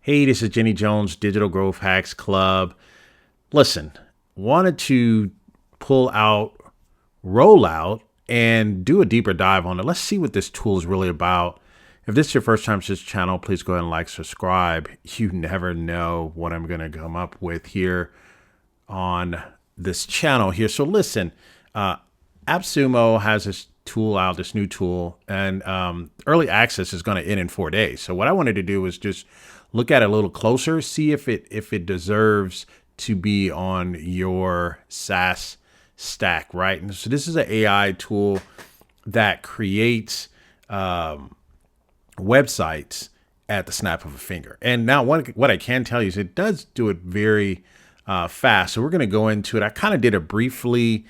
Hey, this is Jenny Jones, Digital Growth Hacks Club. Listen, wanted to pull out Rollout and do a deeper dive on it. Let's see what this tool is really about. If this is your first time to this channel, please go ahead and like, subscribe. You never know what I'm going to come up with here on this channel here. So listen, AppSumo has this tool out, this new tool, and early access is going to end in 4 days. So what I wanted to do was just look at it a little closer, see if it deserves to be on your SaaS stack, right? And so this is an AI tool that creates websites at the snap of a finger. And now what I can tell you is it does do it very fast. So we're going to go into it. I kind of did a brief video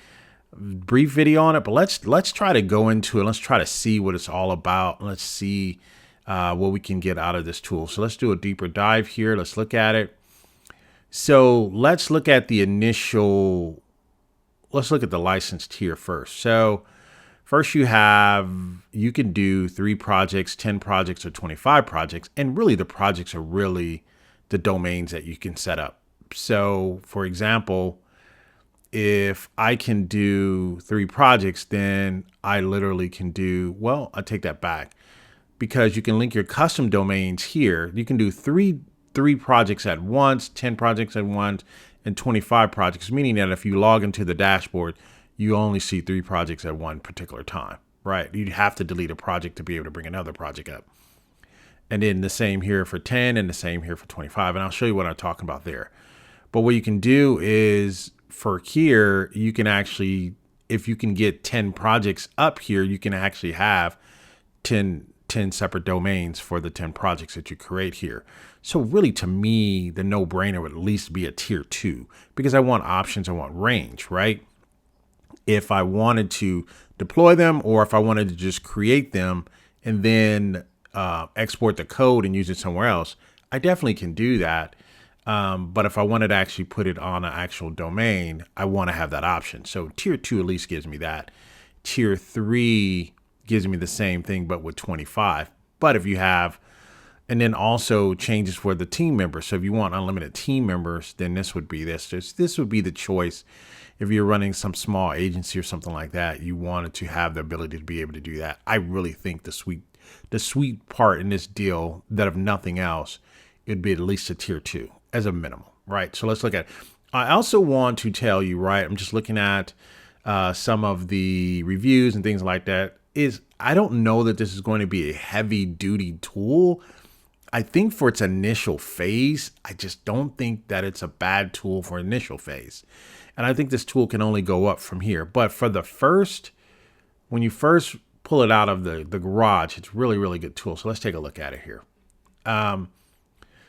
on it, but let's try to go into it. Let's try to see what it's all about. Let's see what we can get out of this tool. So let's do a deeper dive here. Let's look at it. So let's look at the initial, let's look at the license tier first. So first you can do 3 projects, 10 projects, or 25 projects. And really the projects are really the domains that you can set up. So for example, if I can do 3 projects, then I literally can do, well, I take that back, because you can link your custom domains here. You can do three projects at once, 10 projects at once, and 25 projects, meaning that if you log into the dashboard, you only see 3 projects at one particular time, right? You'd have to delete a project to be able to bring another project up. And then the same here for 10 and the same here for 25. And I'll show you what I'm talking about there. But what you can do is for here, you can actually, if you can get 10 projects up here, you can actually have 10 separate domains for the 10 projects that you create here. So really, to me, the no-brainer would at least be a tier 2, because I want options, I want range, right? If I wanted to deploy them, or if I wanted to just create them and then export the code and use it somewhere else, I definitely can do that. But if I wanted to actually put it on an actual domain, I want to have that option. So tier 2 at least gives me that. Tier 3 gives me the same thing, but with 25. But if you have, and then also changes for the team members. So if you want unlimited team members, then this would be this. This would be the choice. If you're running some small agency or something like that, you wanted to have the ability to be able to do that. I really think the sweet part in this deal, that if nothing else, it'd be at least a tier 2 as a minimum, right? So let's look at it. I also want to tell you, right, I'm just looking at some of the reviews and things like that. I don't know that this is going to be a heavy duty tool. I think for its initial phase, I just don't think that it's a bad tool for initial phase. And I think this tool can only go up from here. But for the first, when you first pull it out of the garage, it's really, really good tool. So let's take a look at it here.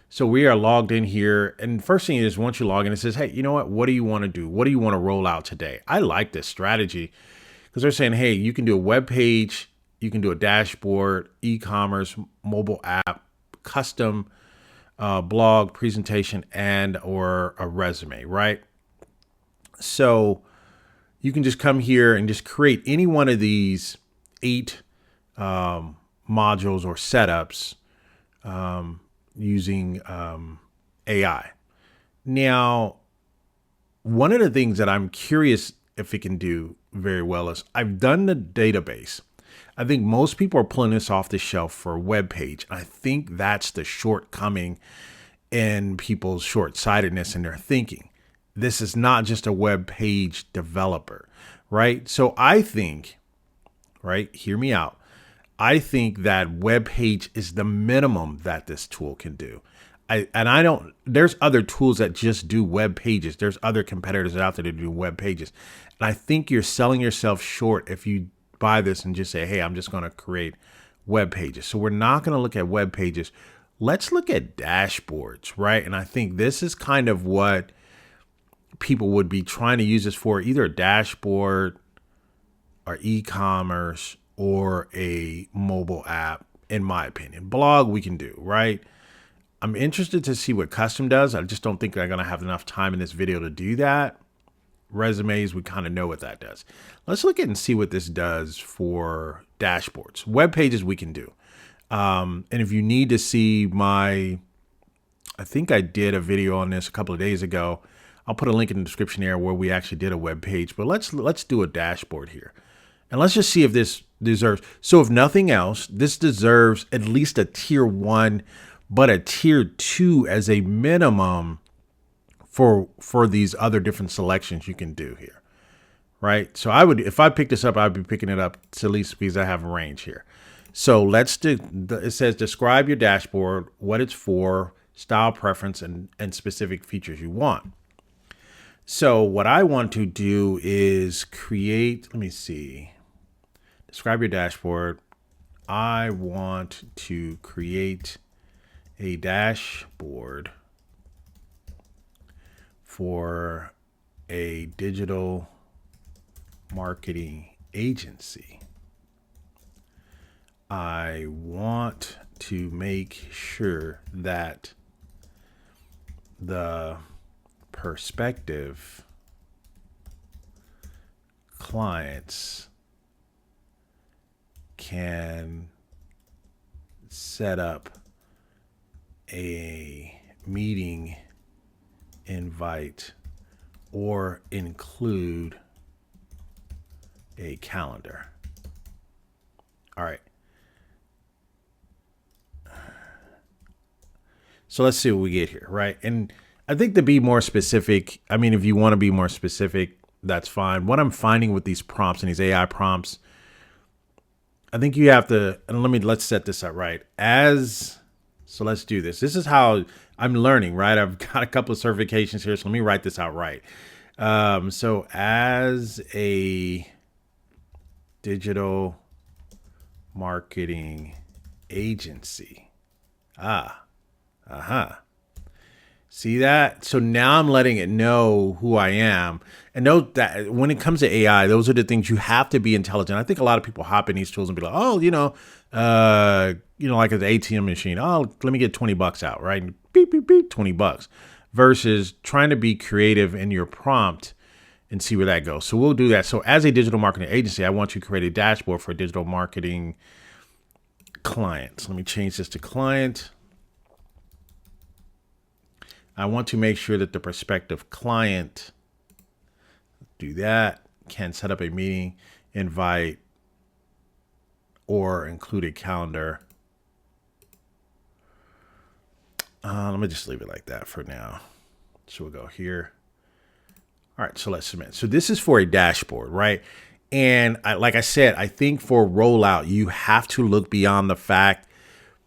So we are logged in here. And first thing is, once you log in, it says, hey, you know what do you want to do? What do you want to roll out today? I like this strategy, because they're saying, hey, you can do a web page, you can do a dashboard, e-commerce, mobile app, custom blog, presentation, and or a resume, right? So you can just come here and just create any one of these 8 modules or setups using AI. Now, one of the things that I'm curious if it can do very well is, I've done the database. I think most people are pulling this off the shelf for a web page. I think that's the shortcoming in people's short-sightedness in their thinking. This is not just a web page developer, right? So I think, right, hear me out. I think that web page is the minimum that this tool can do. There's other tools that just do web pages. There's other competitors out there that do web pages. And I think you're selling yourself short if you buy this and just say, hey, I'm just going to create web pages. So we're not going to look at web pages. Let's look at dashboards, right? And I think this is kind of what people would be trying to use this for, either a dashboard or e-commerce or a mobile app, in my opinion. Blog we can do, right? I'm interested to see what custom does. I just don't think I'm going to have enough time in this video to do that. Resumes, we kind of know what that does. Let's look at and see what this does for dashboards. Web pages we can do. And if you need to see my I think I did a video on this a couple of days ago. I'll put a link in the description there where we actually did a web page, but let's do a dashboard here. And let's just see if this deserves. So if nothing else, this deserves at least a tier 1, but a tier 2 as a minimum for these other different selections you can do here. Right. So I would, if I pick this up, I'd be picking it up to at least because I have a range here. So let's do, it says describe your dashboard, what it's for, style preference, and specific features you want. So what I want to do is create, let me see, describe your dashboard. I want to create a dashboard for a digital marketing agency. I want to make sure that the prospective clients can set up a meeting invite or include a calendar. All right. So let's see what we get here, right? And I think to be more specific, I mean, if you want to be more specific, that's fine. What I'm finding with these prompts and these AI prompts, I think you have to, and let's set this up right. So let's do this. This is how I'm learning, right? I've got a couple of certifications here, so let me write this out right. So as a digital marketing agency, see that? So now I'm letting it know who I am. And note that when it comes to AI, those are the things you have to be intelligent. I think a lot of people hop in these tools and be like, oh, like at the ATM machine, oh, let me get $20 out, right? And beep, beep, beep, $20 versus trying to be creative in your prompt and see where that goes. So we'll do that. So as a digital marketing agency, I want you to create a dashboard for digital marketing clients. Let me change this to client. I want to make sure that the prospective client, do that, can set up a meeting, invite, or include a calendar. Let me just leave it like that for now. So we'll go here. All right, so let's submit. So this is for a dashboard, right? And like I said, I think for Rollout, you have to look beyond the fact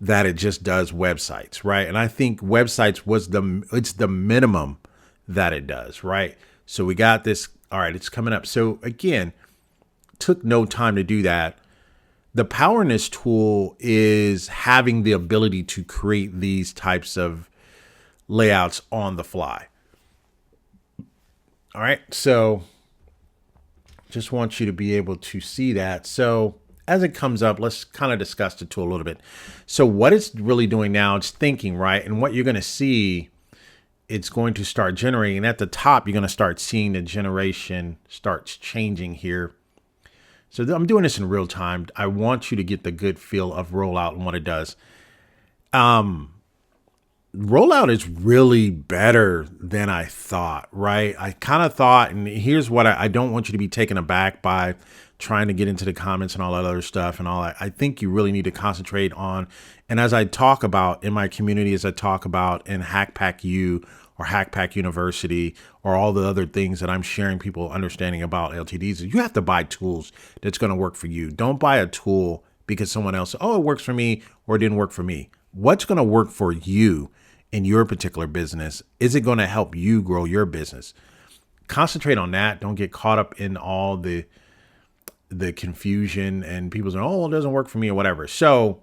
that it just does websites, right? And I think websites it's the minimum that it does, right? So we got this. All right, it's coming up. So again, took no time to do that. The power in this tool is having the ability to create these types of layouts on the fly. All right, so just want you to be able to see that. So as it comes up, let's kind of discuss the tool a little bit. So what it's really doing now, it's thinking, right? And what you're going to see, it's going to start generating. And at the top, you're going to start seeing the generation starts changing here. So I'm doing this in real time. I want you to get the good feel of Rollout and what it does. Rollout is really better than I thought, right? I kind of thought, and here's what I don't want you to be taken aback by trying to get into the comments and all that other stuff and all that. I think you really need to concentrate on, and as I talk about in my community, as I talk about in Hackpack U or Hackpack University or all the other things that I'm sharing people understanding about LTDs, you have to buy tools that's going to work for you. Don't buy a tool because someone else, oh, it works for me or it didn't work for me. What's going to work for you in your particular business? Is it going to help you grow your business? Concentrate on that. Don't get caught up in all the confusion and people saying, oh, it doesn't work for me or whatever. So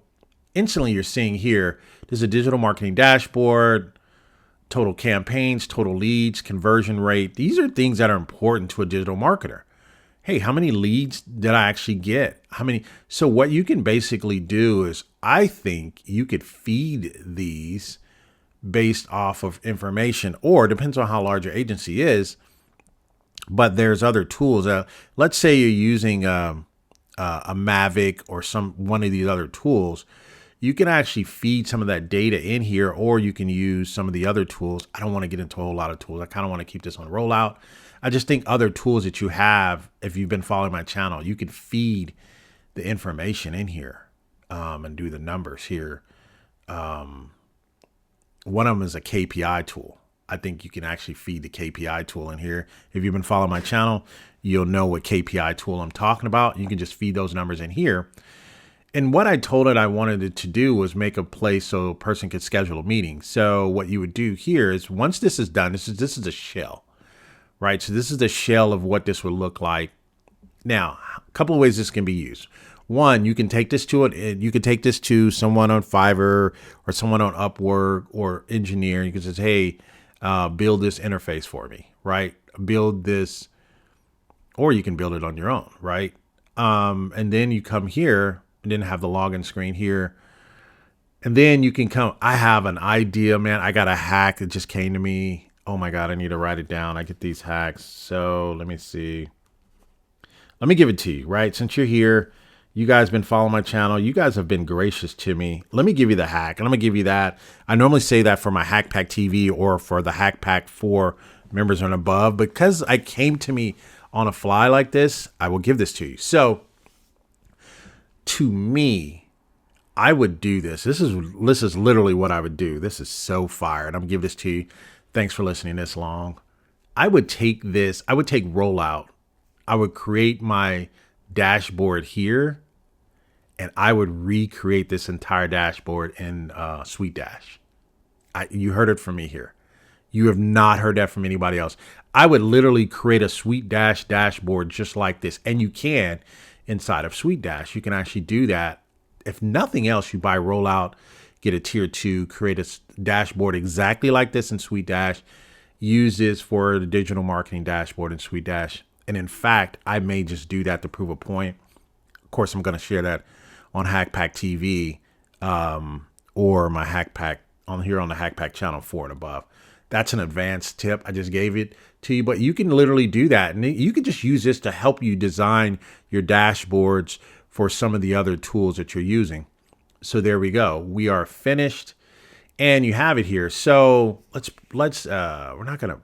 instantly you're seeing here, there's a digital marketing dashboard, total campaigns, total leads, conversion rate. These are things that are important to a digital marketer. Hey, how many leads did I actually get? How many? So what you can basically do is, I think you could feed these based off of information, or depends on how large your agency is. But there's other tools. Let's say you're using a Mavic or one of these other tools. you can actually feed some of that data in here, or you can use some of the other tools. I don't want to get into a whole lot of tools. I kind of want to keep this on Rollout. I just think other tools that you have, if you've been following my channel, you can feed the information in here and do the numbers here. One of them is a KPI tool. I think you can actually feed the KPI tool in here. If you've been following my channel, you'll know what KPI tool I'm talking about. You can just feed those numbers in here. And what I told it I wanted it to do was make a place so a person could schedule a meeting. So what you would do here is, once this is done, this is a shell, right? So this is the shell of what this would look like. Now, a couple of ways this can be used. One, you can take this to it. You can take this to someone on Fiverr or someone on Upwork or engineer. You can say, hey, build this interface for me, right? Build this, or you can build it on your own, right? And then you come here and then have the login screen here. And then you can come, I have an idea, man. I got a hack that just came to me. Oh my God, I need to write it down. I get these hacks. So let me see. Let me give it to you, right? Since you're here, you guys been following my channel. You guys have been gracious to me. Let me give you the hack, and I'm gonna give you that. I normally say that for my Hackpack TV or for the Hackpack for members and above. Because I came to me on a fly like this, I will give this to you. So to me, I would do this. This is literally what I would do. This is so fire, and I'm gonna give this to you. Thanks for listening this long. I would take this. I would take Rollout. I would create my dashboard here, and I would recreate this entire dashboard in SuiteDash. You heard it from me here. You have not heard that from anybody else. I would literally create a SuiteDash dashboard just like this, and you can inside of SuiteDash. You can actually do that. If nothing else, you buy Rollout, get a tier 2, create a dashboard exactly like this in SuiteDash. Use this for the digital marketing dashboard in SuiteDash. And in fact, I may just do that to prove a point. Of course, I'm going to share that on Hackpack TV or my Hackpack on here on the Hackpack channel 4 and above. That's an advanced tip. I just gave it to you, but you can literally do that. And you can just use this to help you design your dashboards for some of the other tools that you're using. So there we go. We are finished, and you have it here. So let's we're not going to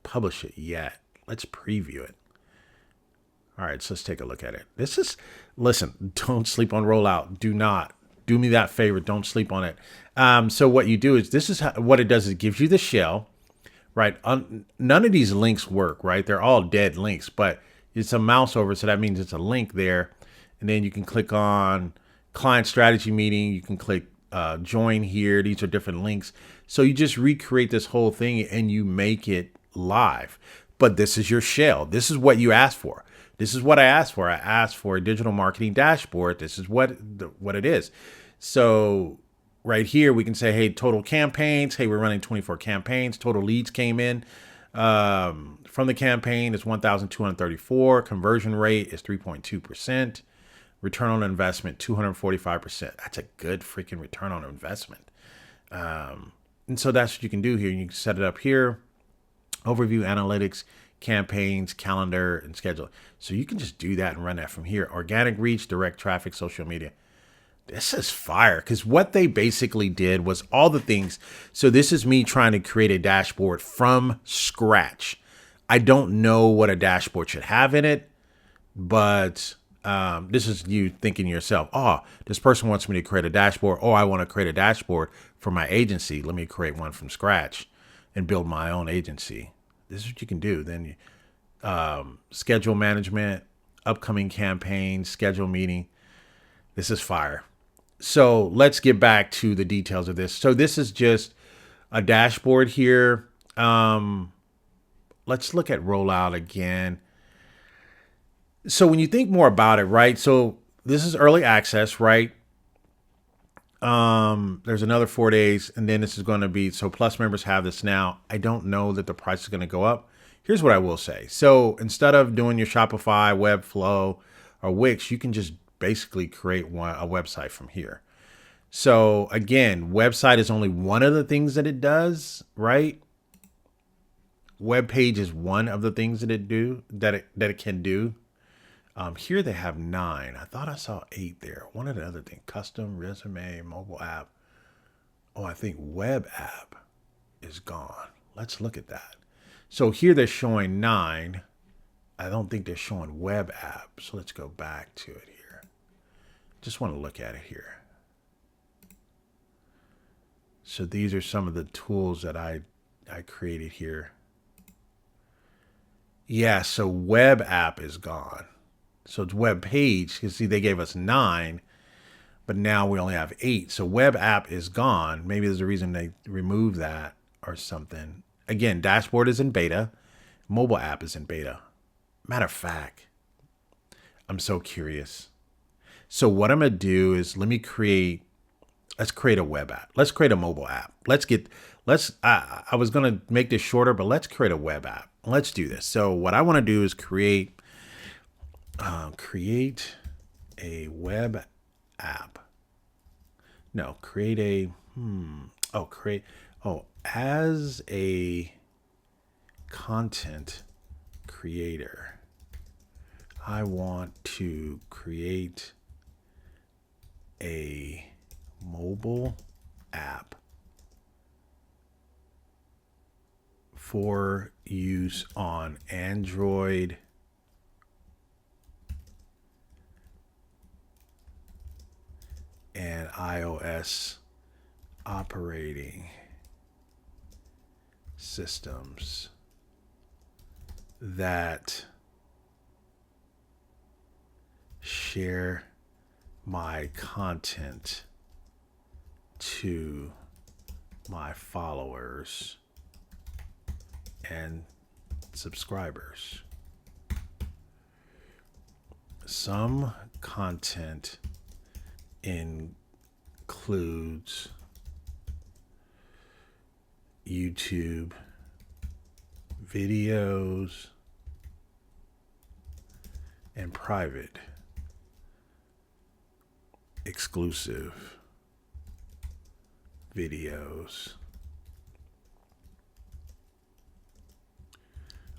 publish it yet. Let's preview it. All right, so let's take a look at it. Listen, don't sleep on Rollout. Do not. Do me that favor. Don't sleep on it. So what you do is, this is what it does. It gives you the shell, right? None of these links work, right? They're all dead links, but it's a mouse over, so that means it's a link there. And then you can click on client strategy meeting. You can click join here. These are different links. So you just recreate this whole thing and you make it live. But this is your shell. This is what you asked for. This is what I asked for. I asked for a digital marketing dashboard. This is what it is. So right here, we can say, hey, total campaigns. Hey, we're running 24 campaigns. Total leads came in from the campaign is 1,234. Conversion rate is 3.2%. Return on investment, 245%. That's a good freaking return on investment. And so that's what you can do here. You can set it up here. Overview, analytics, campaigns, calendar, and schedule. So you can just do that and run that from here. Organic reach, direct traffic, social media. This is fire, because what they basically did was all the things. So this is me trying to create a dashboard from scratch. I don't know what a dashboard should have in it, but this is you thinking to yourself, oh, this person wants me to create a dashboard. Oh, I want to create a dashboard for my agency. Let me create one from scratch and build my own agency. This is what you can do. Then schedule management, upcoming campaigns, schedule meeting. This is fire. So let's get back to the details of this. So this is just a dashboard here. Let's look at Rollout again. So when you think more about it, right? So this is early access, right? There's another 4 days, and then this is going to be, so Plus members have this now. I don't know that the price is going to go up. Here's what I will say. So instead of doing your Shopify, Webflow, or Wix, you can just basically create a website from here. So again, website is only one of the things that it does, right? Web page is one of the things that it can do. Here they have 9. I thought I saw 8 there. One of the other things, custom, resume, mobile app. Oh, I think web app is gone. Let's look at that. So here they're showing 9. I don't think they're showing web app. So let's go back to it here. Just want to look at it here. So these are some of the tools that I created here. Yeah, so web app is gone. So it's web page. You can see they gave us 9, but now we only have 8. So web app is gone. Maybe there's a reason they removed that or something. Again, dashboard is in beta. Mobile app is in beta. Matter of fact, I'm so curious. So what I'm going to do is let's create a web app. Let's create a mobile app. I was going to make this shorter, but let's create a web app. Let's do this. So what I want to do is create a web app. No, as a content creator, I want to create a mobile app for use on Android and iOS operating systems that share my content to my followers and subscribers. Some content includes YouTube videos and private exclusive videos.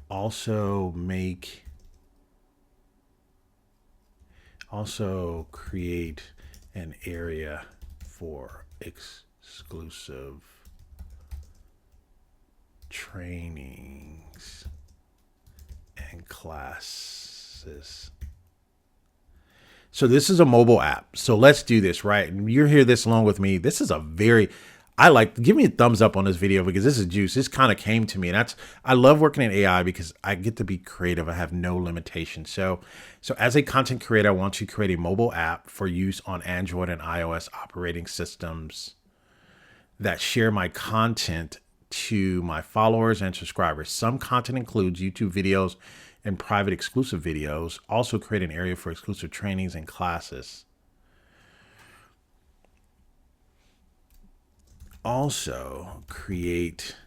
Also create an area for exclusive trainings and classes. So this is a mobile app. So let's do this, right? And you're here this long with me. This is give me a thumbs up on this video because this is juice. This kind of came to me, and I love working in AI because I get to be creative. I have no limitations. So as a content creator, I want to create a mobile app for use on Android and iOS operating systems that share my content to my followers and subscribers. Some content includes YouTube videos and private exclusive videos. Also create an area for exclusive trainings and classes. Also create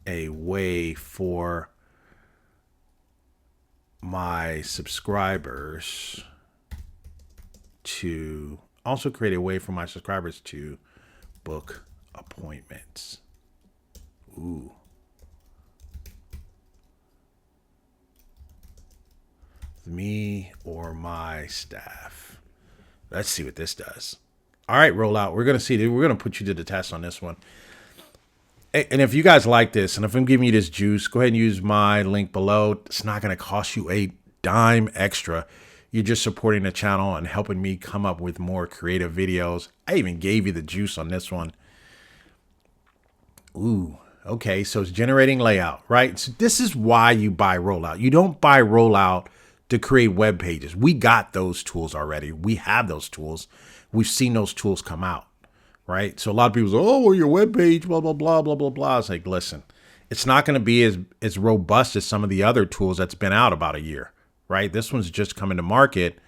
a way for my subscribers to book appointments. Ooh. Me or my staff. Let's see what this does. All right, Rollout. We're going to see. We're going to put you to the test on this one. And if you guys like this, and if I'm giving you this juice, go ahead and use my link below. It's not going to cost you a dime extra. You're just supporting the channel and helping me come up with more creative videos. I even gave you the juice on this one. Ooh. Okay, so it's generating layout, right? So this is why you buy Rollout. You don't buy Rollout to create web pages. We got those tools already. We have those tools. We've seen those tools come out, right? So a lot of people say, oh, well, your web page, blah, blah, blah, blah, blah, blah. It's like, listen, it's not going to be as robust as some of the other tools that's been out about a year, right? This one's just coming to market.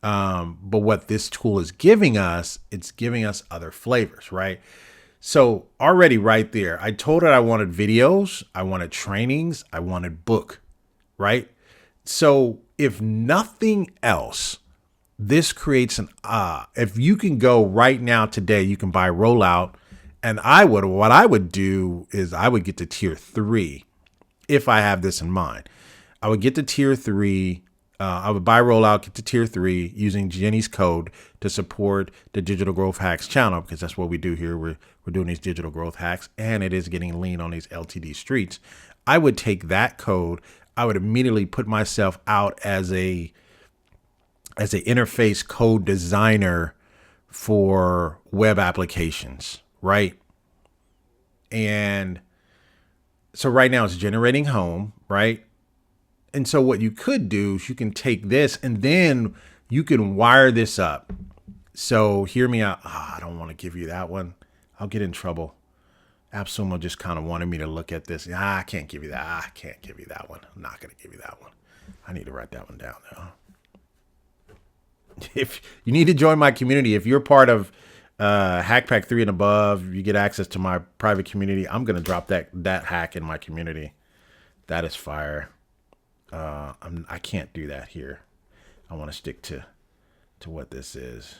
But what this tool is giving us, it's giving us other flavors, right? So already right there, I told it I wanted videos, I wanted trainings, I wanted book, right? So if nothing else, this creates if you can go right now today, you can buy Rollout. And what I would do is I would get to tier 3 if I have this in mind. I would get to tier 3. I would buy Rollout, get to tier 3 using Jenny's code to support the Digital Growth Hacks channel, because that's what we do here. We're doing these digital growth hacks, and it is getting lean on these LTD streets. I would take that code. I would immediately put myself out as a interface code designer for web applications, right? And so right now it's generating home, right? And so what you could do is you can take this and then you can wire this up. So hear me out. I don't want to give you that one. I'll get in trouble. AppSumo just kind of wanted me to look at this. I can't give you that. I can't give you that one. I'm not going to give you that one. I need to write that one down now. If you need to join my community, if you're part of Hackpack 3 and above, you get access to my private community. I'm going to drop that hack in my community. That is fire. I can't do that here. I want to stick to what this is.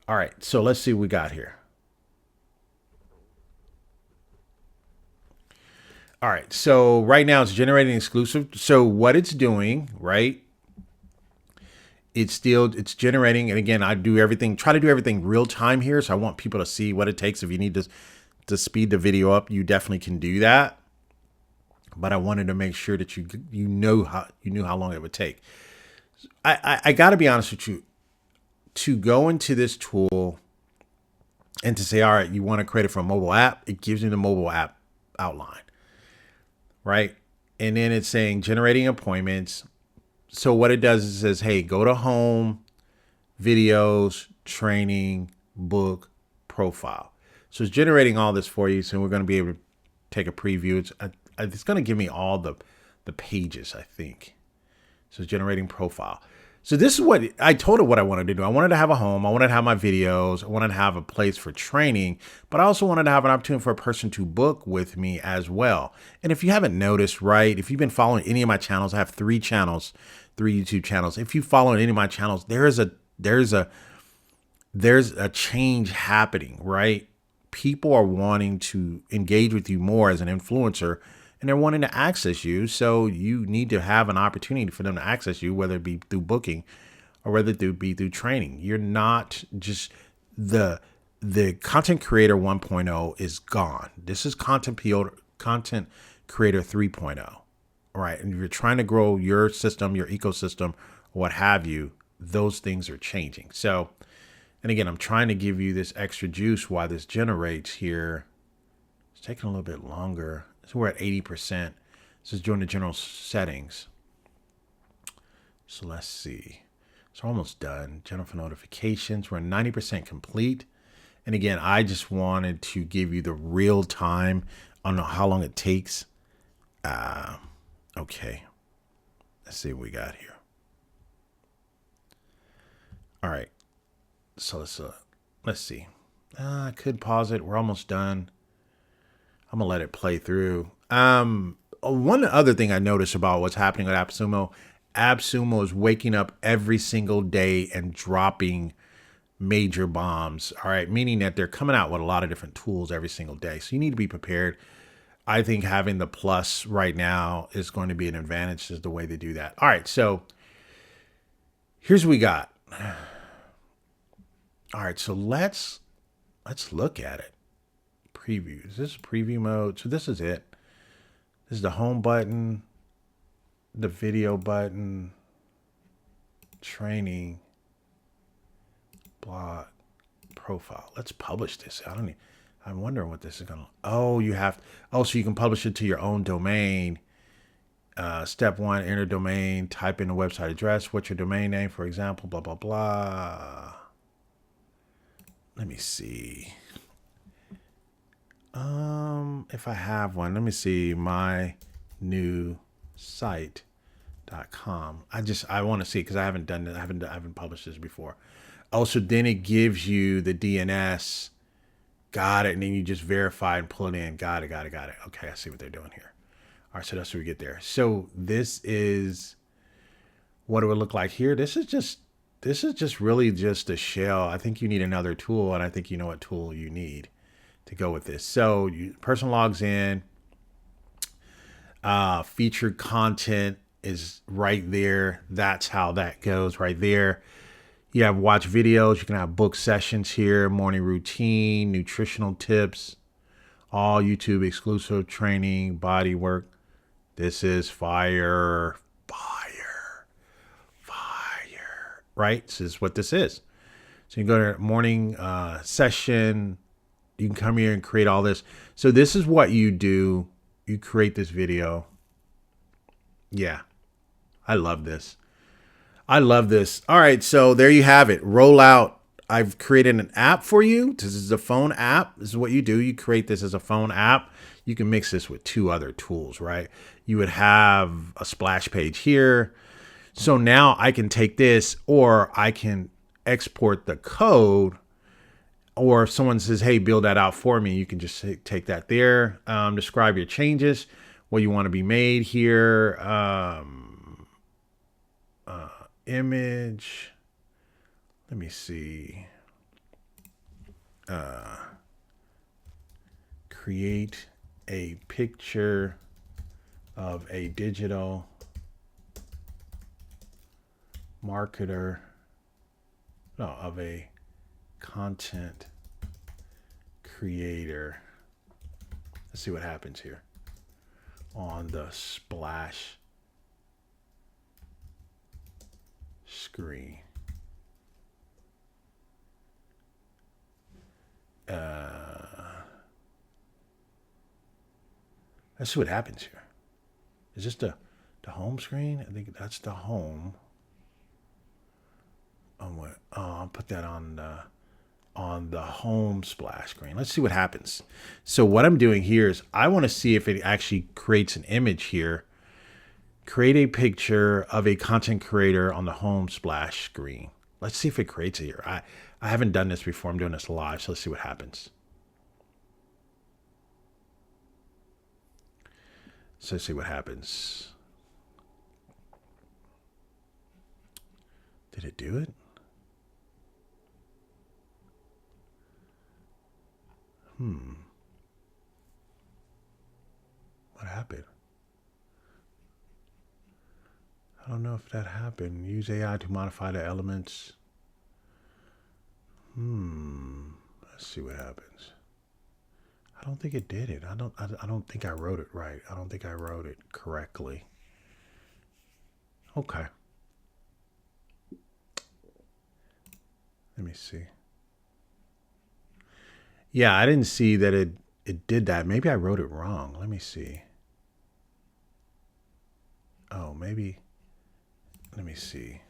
All right, so let's see what we got here. All right, so right now it's generating exclusive. So what it's doing, right? It's generating, and again, try to do everything real time here. So I want people to see what it takes. If you need to speed the video up, you definitely can do that. But I wanted to make sure that you knew how long it would take. I got to be honest with you. To go into this tool and to say, all right, you want to create it for a mobile app, it gives you the mobile app outline, right? And then it's saying generating appointments. So what it does is it says, hey, go to home, videos, training, book, profile. So it's generating all this for you. So we're going to be able to take a preview. It's going to give me all the pages, I think. So it's generating profile. So this is what I told it what I wanted to do. I wanted to have a home. I wanted to have my videos. I wanted to have a place for training, but I also wanted to have an opportunity for a person to book with me as well. And if you haven't noticed, right, if you've been following any of my channels, I have 3 YouTube channels. If you follow any of my channels, there's a change happening, right? People are wanting to engage with you more as an influencer, and they're wanting to access you. So you need to have an opportunity for them to access you, whether it be through booking or whether it be through training. You're not just the content creator 1.0 is gone. This is content creator 3.0. Right. And if you're trying to grow your system, your ecosystem, what have you, those things are changing. So, and again, I'm trying to give you this extra juice while this generates here. It's taking a little bit longer. So we're at 80%. This is during the general settings. So let's see. So we're almost done. General for notifications. We're 90% complete. And again, I just wanted to give you the real time on how long it takes. Okay. Let's see what we got here. All right. So let's see. I could pause it. We're almost done. I'm gonna let it play through. One other thing I noticed about what's happening with AppSumo is waking up every single day and dropping major bombs. All right, meaning that they're coming out with a lot of different tools every single day. So you need to be prepared. I think having the plus right now is going to be an advantage, is the way they do that. All right, so here's what we got. All right, so let's look at it. Previews. This is preview mode. So this is it. This is the home button, the video button, training, blog, profile. Let's publish this. I'm wondering what this is gonna. So you can publish it to your own domain. Step 1, enter domain, type in the website address. What's your domain name, for example? Blah blah blah. Let me see. If I have one, let me see, my new site.com. I want to see, because I haven't done it. I haven't published this before. So then it gives you the DNS. Got it. And then you just verify and pull it in. Got it. Okay, I see what they're doing here. All right, so that's where we get there. So this is what it would look like here. This is just really just a shell. I think you need another tool, and I think you know what tool you need to go with this. So person logs in. Featured content is right there. That's how that goes right there. You have watch videos. You can have book sessions here, morning routine, nutritional tips, all YouTube exclusive training, body work. This is fire, fire, fire, right? This is what this is. So you can go to morning session. You can come here and create all this. So this is what you do. You create this video. Yeah, I love this. I love this. All right, so there you have it. Rollout. I've created an app for you. This is a phone app. This is what you do. You create this as a phone app. You can mix this with 2 other tools, right? You would have a splash page here. So now I can take this, or I can export the code, or if someone says, hey, build that out for me, you can just take that there. Describe your changes, what you want to be made here. Image. Let me see. Create a picture of a digital marketer. No, of a content creator. Let's see what happens here on the splash screen. Let's see what happens here. Is this the home screen? I think that's the home. I'll put that on the home splash screen. Let's see what happens. So what I'm doing here is I want to see if it actually creates an image here. Create a picture of a content creator on the home splash screen. Let's see if it creates it here. I haven't done this before. I'm doing this live, so let's see what happens. So let's see what happens. Did it do it? What happened? I don't know if that happened. Use AI to modify the elements. Let's see what happens. I don't think it did it. I don't think I wrote it right. I don't think I wrote it correctly. Okay. Let me see. Yeah, I didn't see that it did that. Maybe I wrote it wrong. Let me see. Oh, maybe. Let me see.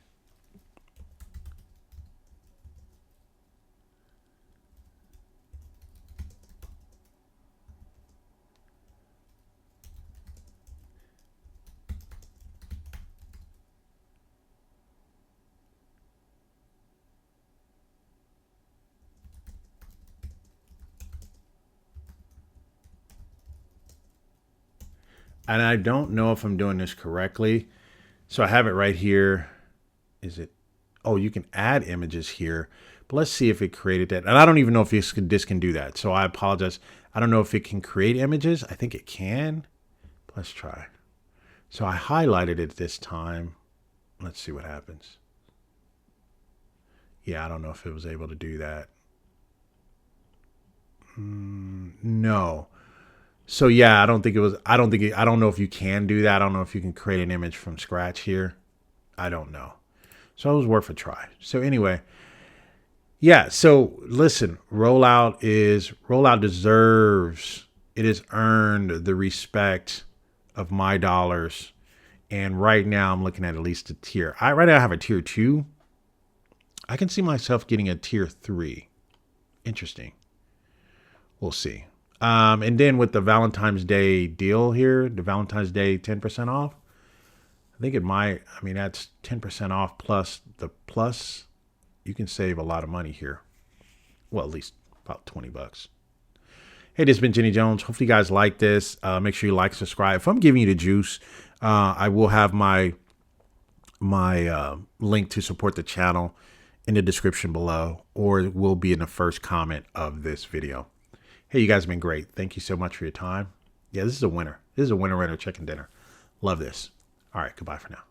And I don't know if I'm doing this correctly. So I have it right here. Is it? Oh, you can add images here. But let's see if it created that. And I don't even know if this can do that. So I apologize. I don't know if it can create images. I think it can. Let's try. So I highlighted it this time. Let's see what happens. Yeah, I don't know if it was able to do that. No. So yeah, I don't think it was. I don't know if you can do that. I don't know if you can create an image from scratch here. I don't know. So it was worth a try. So anyway, yeah. So listen, Rollout deserves. It has earned the respect of my dollars. And right now I'm looking at least a tier. Right now I have a tier 2. I can see myself getting a tier 3. Interesting. We'll see. And then with the Valentine's Day deal here, the Valentine's Day 10% off, I think that's 10% off plus the plus. You can save a lot of money here. Well, at least about $20. Hey, this has been Jenny Jones. Hopefully you guys like this. Make sure you like, subscribe. If I'm giving you the juice, I will have my link to support the channel in the description below, or it will be in the first comment of this video. Hey, you guys have been great. Thank you so much for your time. Yeah, this is a winner. This is a winner chicken dinner. Love this. All right, goodbye for now.